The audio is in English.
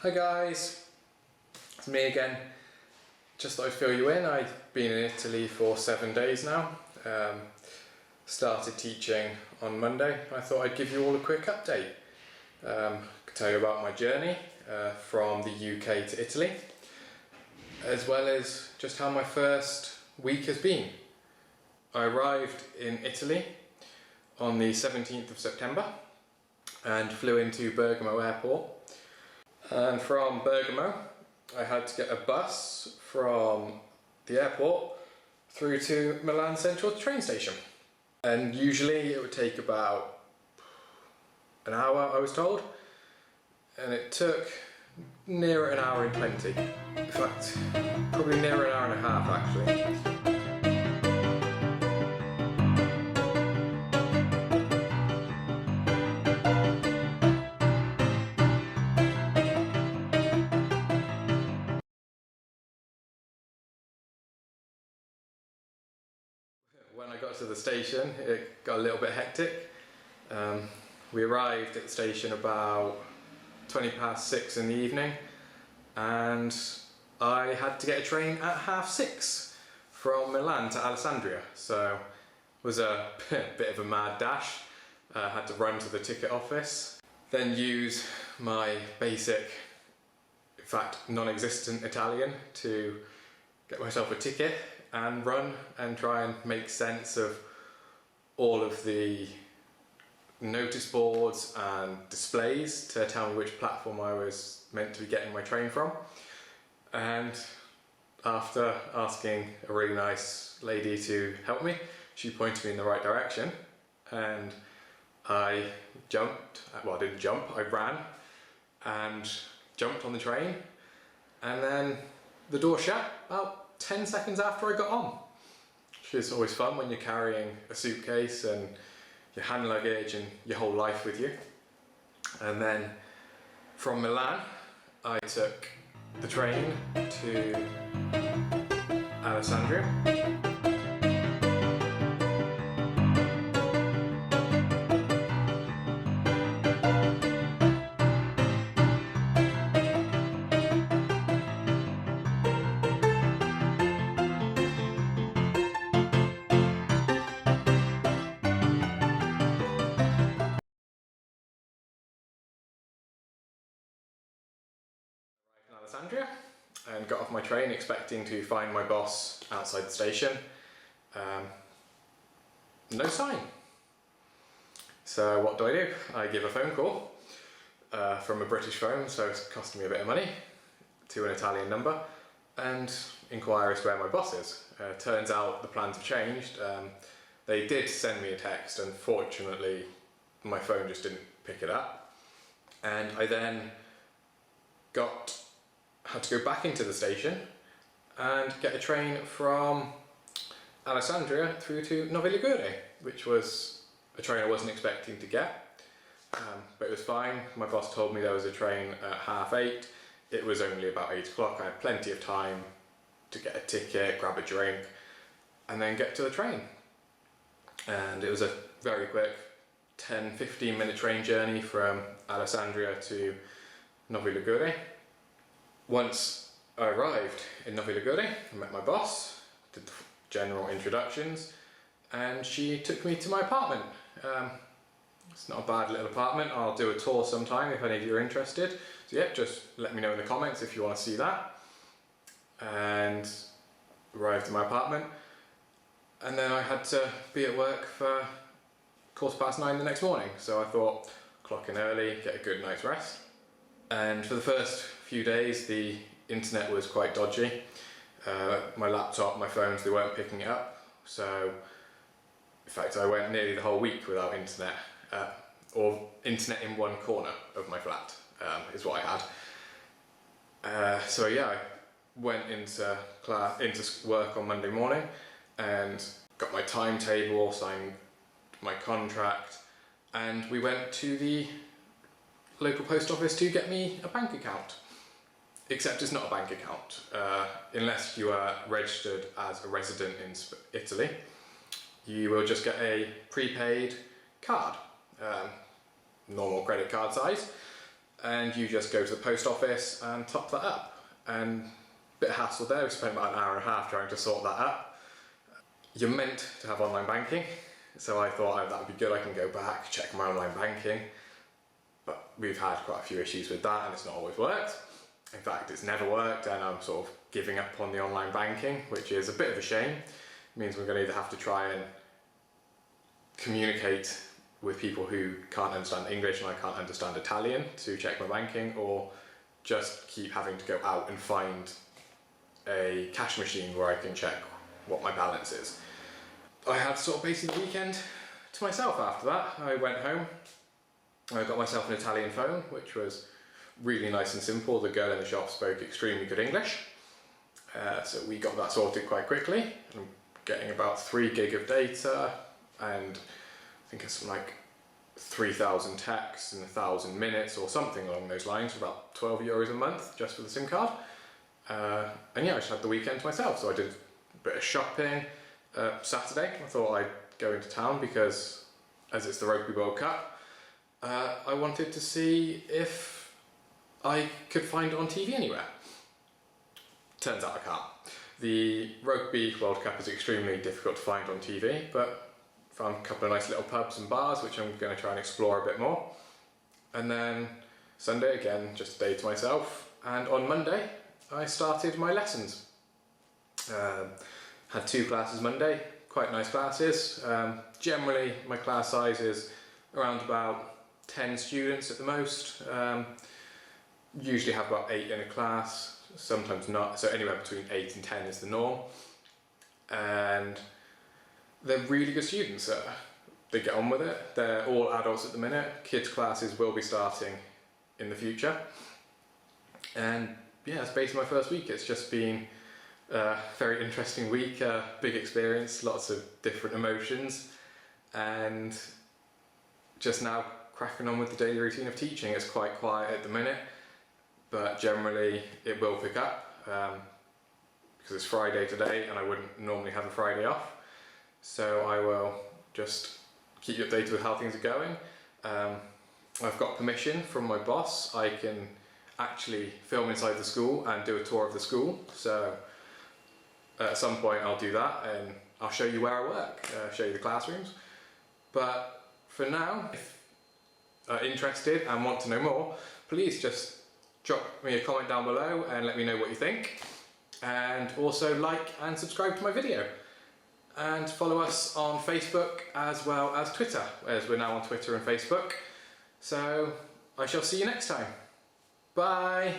Hi guys, it's me again. Just thought I'd fill you in. I've been in Italy for 7 days now. Started teaching on Monday. I thought I'd give you all a quick update. Tell you about my journey from the UK to Italy, as well as just how my first week has been. I arrived in Italy on the 17th of September and flew into Bergamo airport. And from Bergamo, I had to get a bus from the airport through to Milan Central train station. And usually it would take about an hour, I was told. And it took near an hour and 20. In fact, probably near an hour and a half actually. When I got to the station, it got a little bit hectic. We arrived at the station about 6:20 in the evening, and I had to get a train at 6:30 from Milan to Alessandria. So it was a bit of a mad dash. I had to run to the ticket office, then use my basic, in fact non-existent Italian to get myself a ticket and run and try and make sense of all of the notice boards and displays to tell me which platform I was meant to be getting my train from. And after asking a really nice lady to help me, she pointed me in the right direction, and I jumped, well I didn't jump, I ran and jumped on the train, and then the door shut about 10 seconds after I got on. Which is always fun when you're carrying a suitcase and your hand luggage and your whole life with you. And then from Milan I took the train to Alessandria. Alessandria and got off my train expecting to find my boss outside the station. No sign. So what do? I give a phone call from a British phone, so it's costing me a bit of money, to an Italian number, and inquire as to where my boss is. Turns out the plans have changed. They did send me a text, and fortunately my phone just didn't pick it up. And I then had to go back into the station and get a train from Alessandria through to Novi Ligure, which was a train I wasn't expecting to get, but it was fine. My boss told me there was a train at 8:30. It was only about 8 o'clock. I had plenty of time to get a ticket, grab a drink, and then get to the train. And it was a very quick 10-15 minute train journey from Alessandria to Novi Ligure. Once I arrived in Novi Ligure, I met my boss, did the general introductions, and she took me to my apartment. It's not a bad little apartment. I'll do a tour sometime if any of you are interested. So yeah, just let me know in the comments if you want to see that. And arrived in my apartment, and then I had to be at work for 9:15 the next morning. So I thought, clock in early, get a good night's rest. And for the first few days the internet was quite dodgy. My laptop, my phones, they weren't picking it up. So in fact I went nearly the whole week without internet, or internet in one corner of my flat is what I had. So yeah, I went into work on Monday morning and got my timetable, signed my contract, and we went to the local post office to get me a bank account. Except it's not a bank account. Unless you are registered as a resident in Italy, you will just get a prepaid card, normal credit card size, and you just go to the post office and top that up. And a bit of hassle there, we spent about an hour and a half trying to sort that up. You're meant to have online banking, so I thought, oh, that would be good, I can go back, check my online banking. But we've had quite a few issues with that and it's not always worked. In fact, it's never worked, and I'm sort of giving up on the online banking, which is a bit of a shame. It means we're going to either have to try and communicate with people who can't understand English and I can't understand Italian to check my banking, or just keep having to go out and find a cash machine where I can check what my balance is. I had sort of basically the weekend to myself after that. I went home, I got myself an Italian phone, which was really nice and simple. The girl in the shop spoke extremely good English, so we got that sorted quite quickly. I'm getting about 3 gig of data, and I think it's like 3,000 texts and 1,000 minutes or something along those lines, for about €12 a month just for the SIM card. And yeah, I just had the weekend to myself, so I did a bit of shopping. Saturday I thought I'd go into town because, as it's the Rugby World Cup, I wanted to see if I could find it on TV anywhere. Turns out I can't. The Rugby World Cup is extremely difficult to find on TV, but found a couple of nice little pubs and bars which I'm going to try and explore a bit more. And then Sunday again, just a day to myself, and on Monday I started my lessons. Had 2 classes Monday, quite nice classes. Generally my class size is around about 10 students at the most. Usually have about 8 in a class, sometimes not, so anywhere between 8 and 10 is the norm. And they're really good students. They get on with it. They're all adults at the minute. Kids classes will be starting in the future. And yeah, it's basically my first week. It's just been a very interesting week, a big experience, lots of different emotions, and just now cracking on with the daily routine of teaching. It's quite quiet at the minute, but generally it will pick up because it's Friday today and I wouldn't normally have a Friday off. So I will just keep you updated with how things are going. I've got permission from my boss. I can actually film inside the school and do a tour of the school. So at some point I'll do that and I'll show you where I work, show you the classrooms. But for now, if you're interested and want to know more, please just drop me a comment down below and let me know what you think. And also like and subscribe to my video. And follow us on Facebook as well as Twitter, as we're now on Twitter and Facebook. So I shall see you next time. Bye!